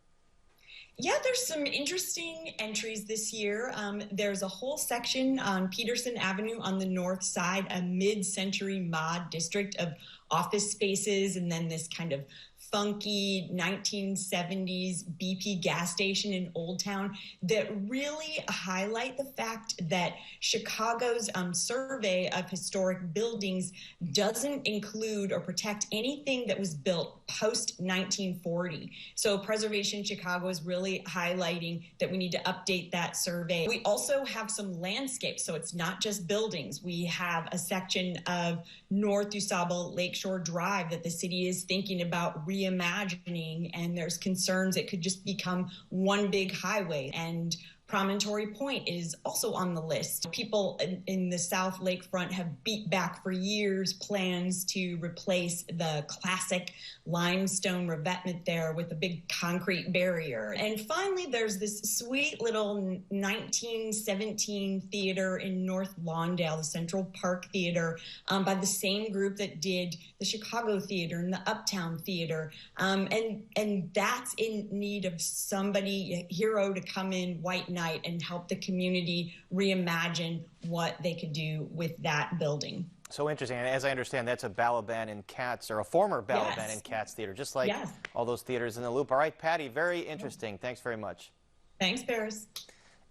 Yeah, there's some interesting entries this year. There's a whole section on Peterson Avenue on the north side, a mid-century mod district of office spaces, and then this kind of funky 1970s BP gas station in Old Town that really highlight the fact that Chicago's survey of historic buildings doesn't include or protect anything that was built post-1940. So Preservation Chicago is really highlighting that we need to update that survey. We also have some landscapes, so it's not just buildings. We have a section of North DuSable Lakeshore Drive that the city is thinking about reimagining, and there's concerns it could just become one big highway. And Promontory Point is also on the list. People in the South Lakefront have beat back for years plans to replace the classic limestone revetment there with a big concrete barrier. And finally, there's this sweet little 1917 theater in North Lawndale, the Central Park Theater, by the same group that did the Chicago Theater and the Uptown Theater. And that's in need of somebody, a hero, to come in, white knight, and help the community reimagine what they could do with that building. So interesting. And as I understand, that's a Balaban and Katz, or a former Balaban and Katz theater, just like all those theaters in the loop. All right, Patty, very interesting. Thanks very much. Thanks, Paris.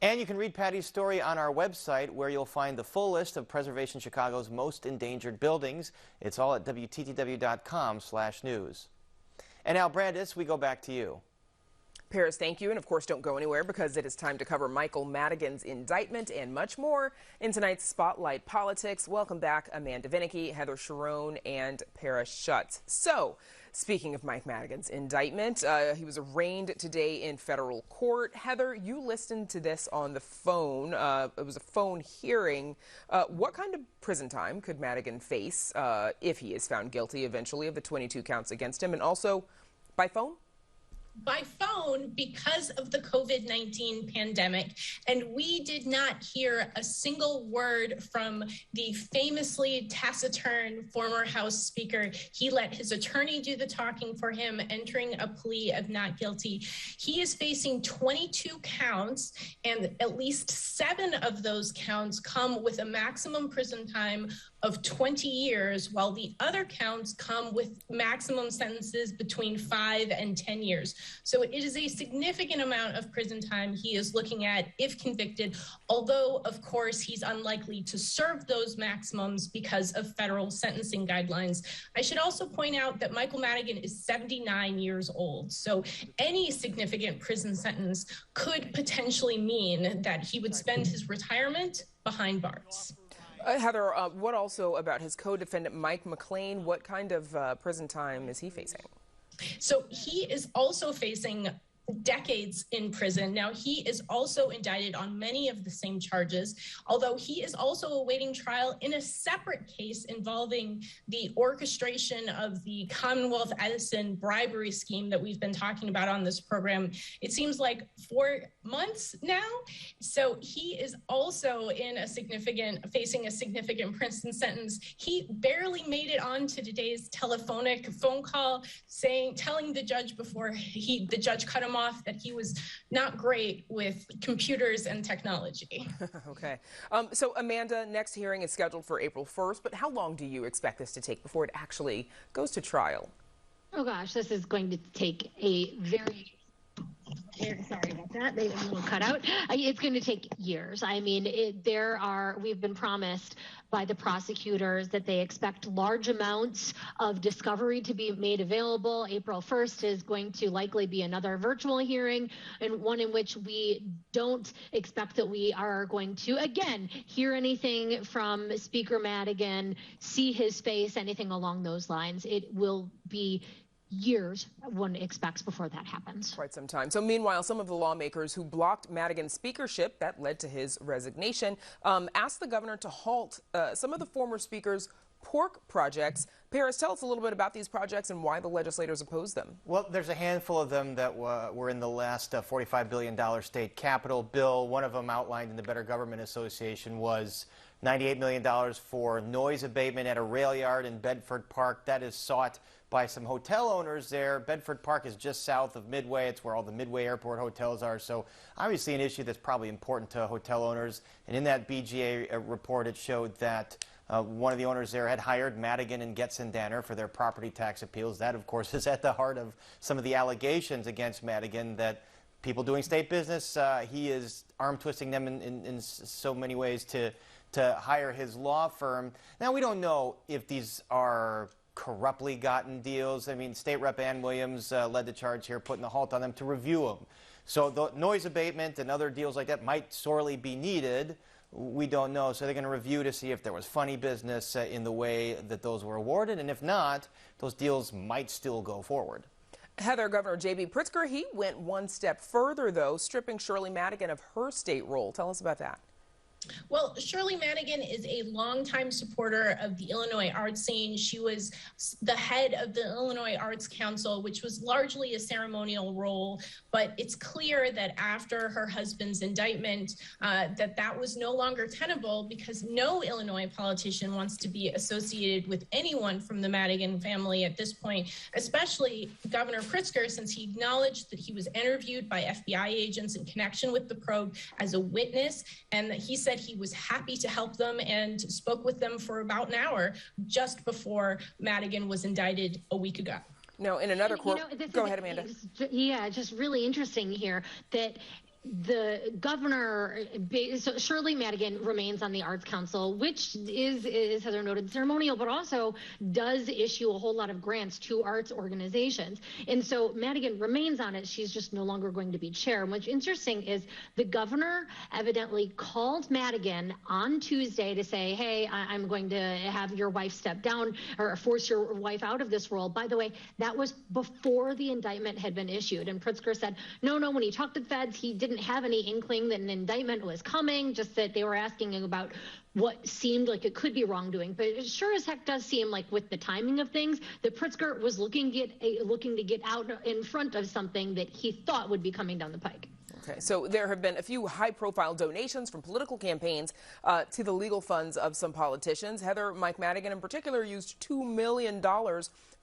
And you can read Patty's story on our website, where you'll find the full list of Preservation Chicago's most endangered buildings. It's all at WTTW.com/news. And now, Brandis, we go back to you. Paris, thank you. And of course, don't go anywhere, because it is time to cover Michael Madigan's indictment and much more in tonight's Spotlight Politics. Welcome back, Amanda Vinicky, Heather Sharon, and Paris Schutz. So, speaking of Mike Madigan's indictment, he was arraigned today in federal court. Heather, you listened to this on the phone. It was a phone hearing. What kind of prison time could Madigan face if he is found guilty eventually of the 22 counts against him, and also by phone? by phone because of the COVID-19 pandemic. And we did not hear a single word from the famously taciturn former House Speaker. He let his attorney do the talking for him, entering a plea of not guilty. He is facing 22 counts, and at least 7 of those counts come with a maximum prison time of 20 years, while the other counts come with maximum sentences between 5 and 10 years. So it is a significant amount of prison time he is looking at if convicted, although, of course, he's unlikely to serve those maximums because of federal sentencing guidelines. I should also point out that Michael Madigan is 79 years old, so any significant prison sentence could potentially mean that he would spend his retirement behind bars. Heather, what also about his co-defendant Mike McLean? What kind of prison time is he facing? So he is also facing decades in prison. Now, he is also indicted on many of the same charges, although he is also awaiting trial in a separate case involving the orchestration of the Commonwealth Edison bribery scheme that we've been talking about on this program. It seems like 4 months now. So he is also facing a significant prison sentence. He barely made it on to today's telephonic phone call, telling the judge before the judge cut him off that he was not great with computers and technology. Okay. So Amanda, next hearing is scheduled for April 1st, but how long do you expect this to take before it actually goes to trial? Oh gosh, this is going to take a very sorry about that. They a little cut out. It's going to take years. I mean, we've been promised by the prosecutors that they expect large amounts of discovery to be made available. April 1st is going to likely be another virtual hearing, and one in which we don't expect that we are going to, again, hear anything from Speaker Madigan, see his face, anything along those lines. It will be years one expects before that happens. Quite some time. So meanwhile, some of the lawmakers who blocked Madigan's speakership that led to his resignation asked the governor to halt some of the former speaker's pork projects. Paris, tell us a little bit about these projects and why the legislators opposed them. Well, there's a handful of them that were in the last $45 billion state capital bill. One of them outlined in the Better Government Association was $98 million for noise abatement at a rail yard in Bedford Park. That is sought by some hotel owners there. Bedford Park is just south of Midway. It's where all the Midway Airport hotels are. So obviously an issue that's probably important to hotel owners. And in that BGA report, it showed that one of the owners there had hired Madigan and Getzendanner for their property tax appeals. That, of course, is at the heart of some of the allegations against Madigan, that people doing state business, he is arm twisting them in so many ways to hire his law firm. Now, we don't know if these are corruptly gotten deals. I mean, State Rep Ann Williams led the charge here, putting the halt on them to review them. So the noise abatement and other deals like that might sorely be needed. We don't know. So they're going to review to see if there was funny business in the way that those were awarded. And if not, those deals might still go forward. Heather, Governor J.B. Pritzker, he went one step further, though, stripping Shirley Madigan of her state role. Tell us about that. Well, Shirley Madigan is a longtime supporter of the Illinois arts scene. She was the head of the Illinois Arts Council, which was largely a ceremonial role. But it's clear that after her husband's indictment, that was no longer tenable, because no Illinois politician wants to be associated with anyone from the Madigan family at this point, especially Governor Pritzker, since he acknowledged that he was interviewed by FBI agents in connection with the probe as a witness, and that he said he was happy to help them and spoke with them for about an hour just before Madigan was indicted a week ago. No, in another court. Go ahead, Amanda. Yeah, just really interesting here that the governor, so Shirley Madigan, remains on the Arts Council, which is, as Heather noted, ceremonial, but also does issue a whole lot of grants to arts organizations. And so Madigan remains on it. She's just no longer going to be chair. And what's interesting is the governor evidently called Madigan on Tuesday to say, hey, I'm going to have your wife step down or force your wife out of this role. By the way, that was before the indictment had been issued. And Pritzker said, no, when he talked to the feds, he didn't didn't have any inkling that an indictment was coming, just that they were asking about what seemed like it could be wrongdoing. But it sure as heck does seem like, with the timing of things, that Pritzker was looking to get out in front of something that he thought would be coming down the pike. Okay, so there have been a few high-profile donations from political campaigns to the legal funds of some politicians. Heather, Mike Madigan in particular used $2 million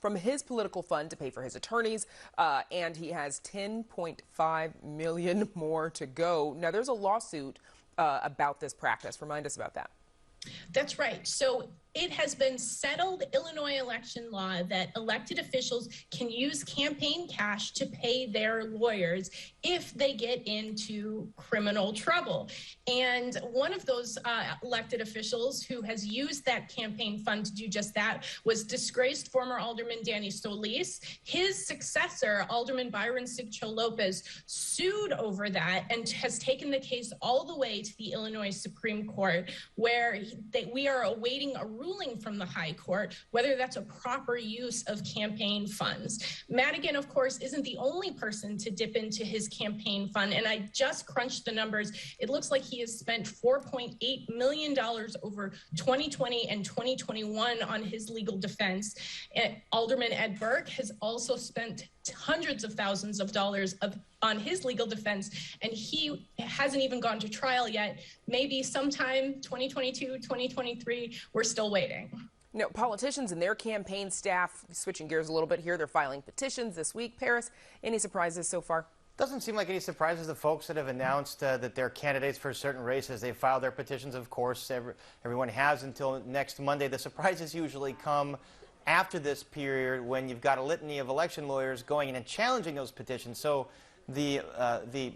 from his political fund to pay for his attorneys, and he has $10.5 million more to go. Now, there's a lawsuit about this practice. Remind us about that. That's right. So it has been settled Illinois election law that elected officials can use campaign cash to pay their lawyers if they get into criminal trouble. And one of those elected officials who has used that campaign fund to do just that was disgraced former Alderman Danny Solis. His successor, Alderman Byron Sigcho Lopez, sued over that and has taken the case all the way to the Illinois Supreme Court, where we are awaiting a ruling from the High Court whether that's a proper use of campaign funds. Madigan, of course, isn't the only person to dip into his campaign fund, and I just crunched the numbers. It looks like he has spent $4.8 million over 2020 and 2021 on his legal defense. Alderman Ed Burke has also spent hundreds of thousands of dollars on his legal defense, and he hasn't even gone to trial yet. Maybe sometime 2022, 2023, we're still waiting. You know, politicians and their campaign staff, switching gears a little bit here, they're filing petitions this week. Paris, any surprises so far? Doesn't seem like any surprises. The folks that have announced that they're candidates for certain races, they file their petitions, of course. Everyone has until next Monday. The surprises usually come after this period when you've got a litany of election lawyers going in and challenging those petitions. So the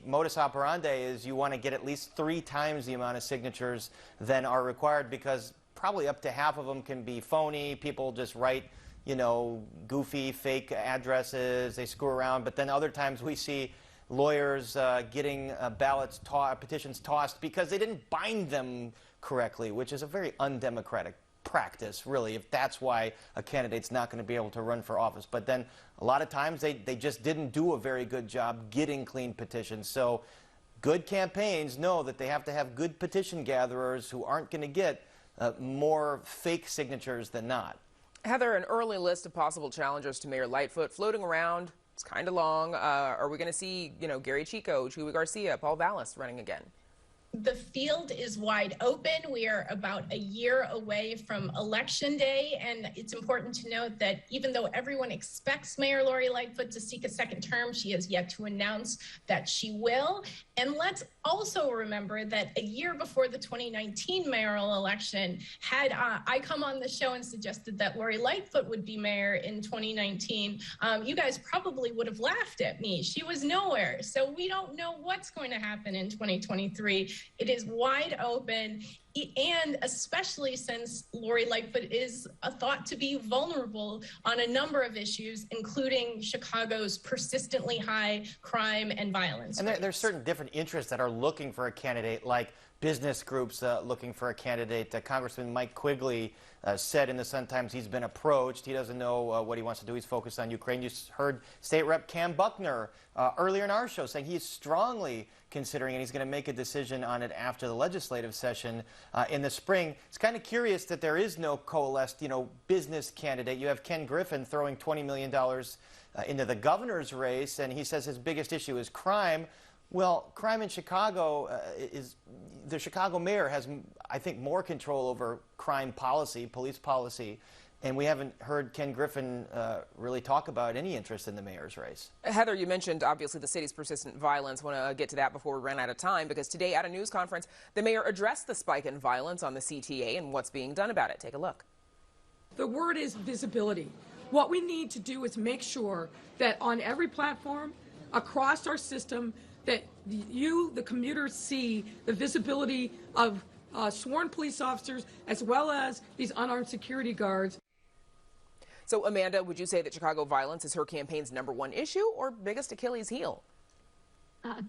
modus operandi is you want to get at least 3 times the amount of signatures than are required, because probably up to half of them can be phony. People just write, you know, goofy, fake addresses. They screw around. But then other times we see lawyers getting petitions tossed because they didn't bind them correctly, which is a very undemocratic practice, really, if that's why a candidate's not going to be able to run for office. But then a lot of times they just didn't do a very good job getting clean petitions. So good campaigns know that they have to have good petition gatherers who aren't going to get more fake signatures than not. Heather, an early list of possible challengers to Mayor Lightfoot floating around. It's kind of long. Are we going to see, you know, Gary Chico, Chuy Garcia, Paul Vallis running again? The field is wide open. We are about a year away from Election Day, and it's important to note that even though everyone expects Mayor Lori Lightfoot to seek a second term, she has yet to announce that she will. And let's also remember that a year before the 2019 mayoral election, had I come on the show and suggested that Lori Lightfoot would be mayor in 2019, you guys probably would have laughed at me. She was nowhere. So we don't know what's going to happen in 2023. It is wide open, and especially since Lori Lightfoot is thought to be vulnerable on a number of issues, including Chicago's persistently high crime and violence. And there's certain different interests that are looking for a candidate, like business groups looking for a candidate. Congressman Mike Quigley said in the Sun-Times he's been approached. He doesn't know what he wants to do. He's focused on Ukraine. You heard State Rep Cam Buckner earlier in our show saying he's strongly considering, and he's going to make a decision on it after the legislative session in the spring. It's kind of curious that there is no coalesced, business candidate. You have Ken Griffin throwing $20 million into the governor's race, and he says his biggest issue is crime. Well, crime in Chicago the Chicago mayor has, I think, more control over crime policy, police policy, and we haven't heard Ken Griffin really talk about any interest in the mayor's race. Heather, you mentioned, obviously, the city's persistent violence. I want to get to that before we run out of time, because today at a news conference, the mayor addressed the spike in violence on the CTA and what's being done about it. Take a look. The word is visibility. What we need to do is make sure that on every platform, across our system, that you, the commuters, see the visibility of sworn police officers as well as these unarmed security guards. So, Amanda, would you say that Chicago violence is her campaign's #1 issue or biggest Achilles heel?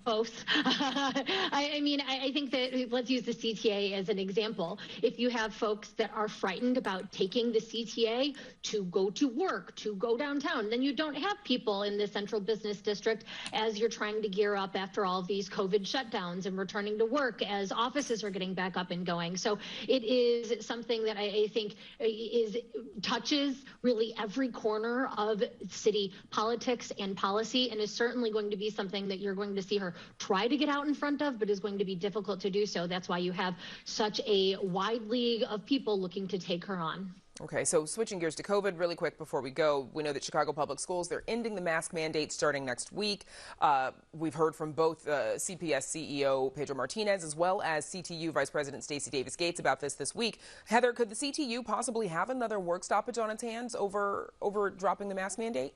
Both. I mean, I think that let's use the CTA as an example. If you have folks that are frightened about taking the CTA to go to work, to go downtown, then you don't have people in the central business district as you're trying to gear up after all of these COVID shutdowns and returning to work as offices are getting back up and going. So it is something that I think touches really every corner of city politics and policy, and is certainly going to be something that you're going to see her try to get out in front of, but is going to be difficult to do so. That's why you have such a wide league of people looking to take her on. Okay, so switching gears to COVID really quick before we go, we know that Chicago Public Schools, they're ending the mask mandate starting next week. We've heard from both CPS CEO Pedro Martinez as well as CTU Vice President Stacey Davis Gates about this week. Heather, could the CTU possibly have another work stoppage on its hands over dropping the mask mandate?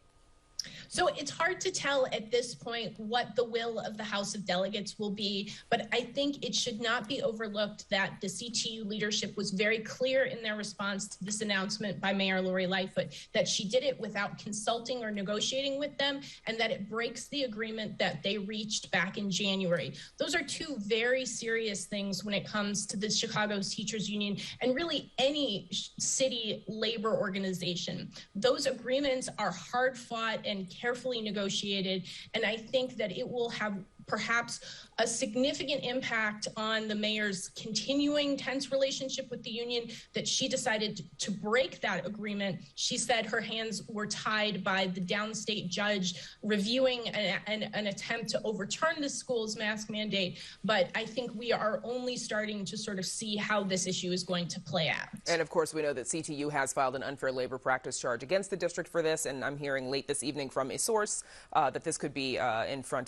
So it's hard to tell at this point what the will of the House of Delegates will be, but I think it should not be overlooked that the CTU leadership was very clear in their response to this announcement by Mayor Lori Lightfoot that she did it without consulting or negotiating with them, and that it breaks the agreement that they reached back in January. Those are two very serious things when it comes to the Chicago's Teachers Union and really any city labor organization. Those agreements are hard fought and carefully negotiated, and I think that it will have perhaps a significant impact on the mayor's continuing tense relationship with the union, that she decided to break that agreement. She said her hands were tied by the downstate judge reviewing an attempt to overturn the school's mask mandate. But I think we are only starting to sort of see how this issue is going to play out. And of course, we know that CTU has filed an unfair labor practice charge against the district for this, and I'm hearing late this evening from a source that this could be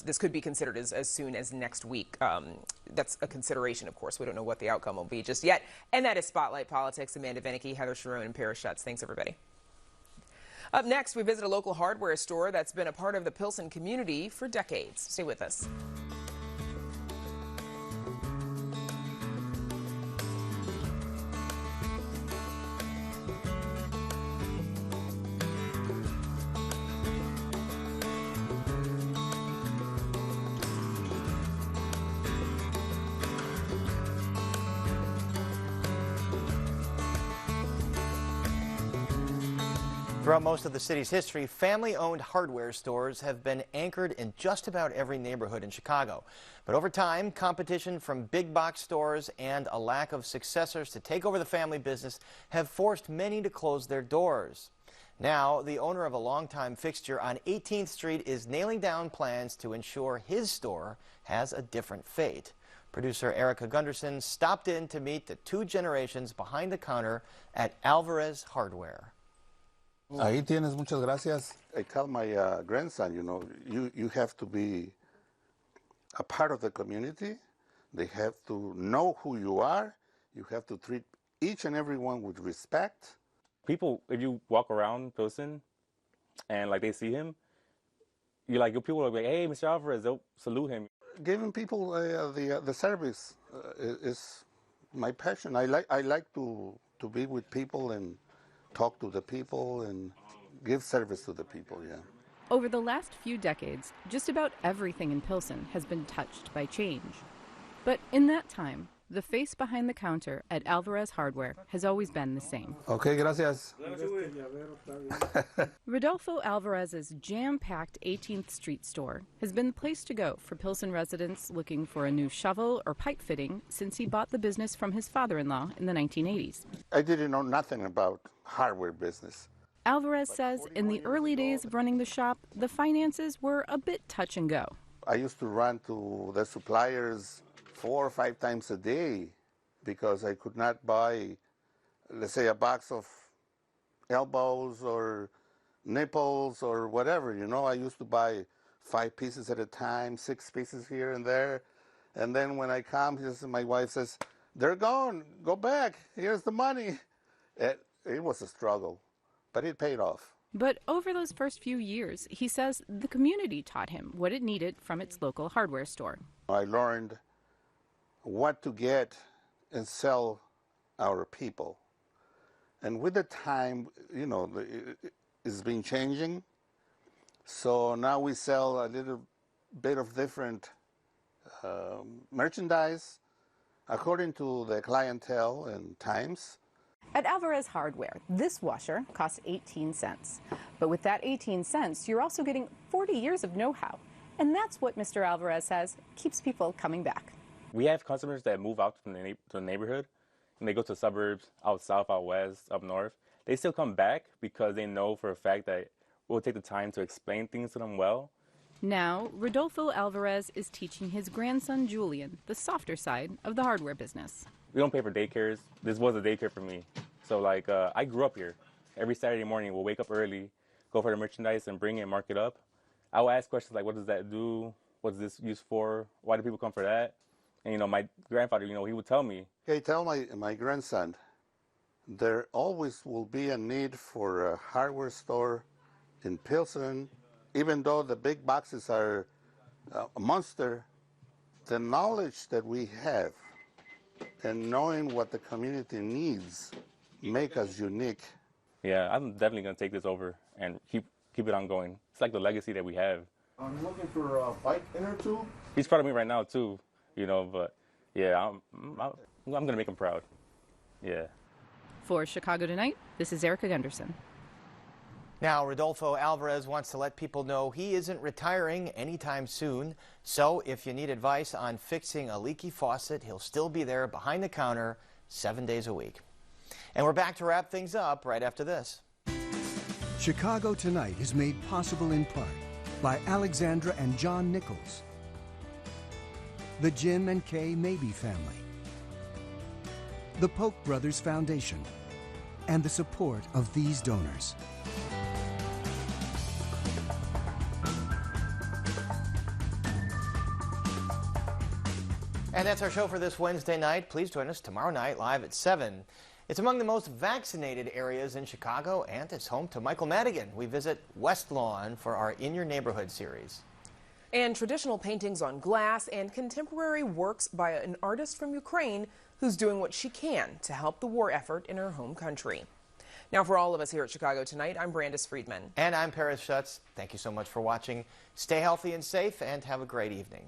this could be considered as soon as next week. That's a consideration, of course. We don't know what the outcome will be just yet. And that is Spotlight Politics. Amanda Vinicky, Heather Sharon, and Paris Schutz. Thanks, everybody. Up next, we visit a local hardware store that's been a part of the Pilsen community for decades. Stay with us. Throughout most of the city's history, family-owned hardware stores have been anchored in just about every neighborhood in Chicago. But over time, competition from big box stores and a lack of successors to take over the family business have forced many to close their doors. Now, the owner of a longtime fixture on 18th Street is nailing down plans to ensure his store has a different fate. Producer Erica Gunderson stopped in to meet the two generations behind the counter at Alvarez Hardware. Ahí tienes, muchas gracias. I tell my grandson, you have to be a part of the community. They have to know who you are. You have to treat each and every one with respect. People, if you walk around Pilsen and they see him, your people will be like, hey, Mr. Alvarez, they'll salute him. Giving people the service is my passion. I like to be with people and talk to the people and give service to the people, yeah. Over the last few decades, just about everything in Pilsen has been touched by change. But in that time, the face behind the counter at Alvarez Hardware has always been the same. Okay, gracias. Rodolfo Alvarez's jam-packed 18th Street store has been the place to go for Pilsen residents looking for a new shovel or pipe fitting since he bought the business from his father-in-law in the 1980s. I didn't know nothing about hardware business. Alvarez says in the early days of running the shop, the finances were a bit touch and go. I used to run to the suppliers 4 or 5 times a day because I could not buy, let's say, a box of elbows or nipples or whatever. I used to buy 5 pieces at a time, 6 pieces here and there. And then when I come, my wife says, they're gone, go back, here's the money. It was a struggle, but it paid off. But over those first few years, he says the community taught him what it needed from its local hardware store. I learned what to get and sell our people. And with the time, it's been changing. So now we sell a little bit of different merchandise according to the clientele and times. At Alvarez Hardware, this washer costs 18 cents. But with that 18 cents, you're also getting 40 years of know-how. And that's what Mr. Alvarez says keeps people coming back. We have customers that move out to the neighborhood, and they go to the suburbs, out south, out west, up north. They still come back because they know for a fact that we'll take the time to explain things to them well. Now, Rodolfo Alvarez is teaching his grandson Julian the softer side of the hardware business. We don't pay for daycares. This was a daycare for me. So like, I grew up here. Every Saturday morning, we'll wake up early, go for the merchandise and bring it and mark it up. I will ask questions like, what does that do? What's this used for? Why do people come for that? And, you know, my grandfather, you know, he would tell me. Okay, tell my grandson, there always will be a need for a hardware store in Pilsen. Even though the big boxes are a monster, the knowledge that we have and knowing what the community needs make us unique. Yeah, I'm definitely going to take this over and keep it ongoing. It's like the legacy that we have. I'm looking for a bike inner tube. He's proud of me right now too, you know, but yeah, I'm going to make him proud. Yeah. For Chicago Tonight, this is Erica Gunderson. Now, Rodolfo Alvarez wants to let people know he isn't retiring anytime soon. So if you need advice on fixing a leaky faucet, he'll still be there behind the counter 7 days a week. And we're back to wrap things up right after this. Chicago Tonight is made possible in part by Alexandra and John Nichols, the Jim and Kay Mabey family, the Polk Brothers Foundation, and the support of these donors. And that's our show for this Wednesday night. Please join us tomorrow night live at 7. It's among the most vaccinated areas in Chicago, and it's home to Michael Madigan. We visit West Lawn for our In Your Neighborhood series. And traditional paintings on glass and contemporary works by an artist from Ukraine who's doing what she can to help the war effort in her home country. Now, for all of us here at Chicago Tonight, I'm Brandis Friedman. And I'm Paris Schutz. Thank you so much for watching. Stay healthy and safe, and have a great evening.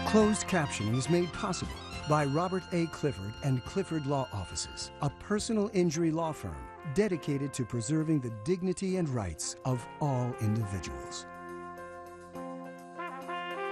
Closed captioning is made possible by Robert A. Clifford and Clifford Law Offices, a personal injury law firm dedicated to preserving the dignity and rights of all individuals.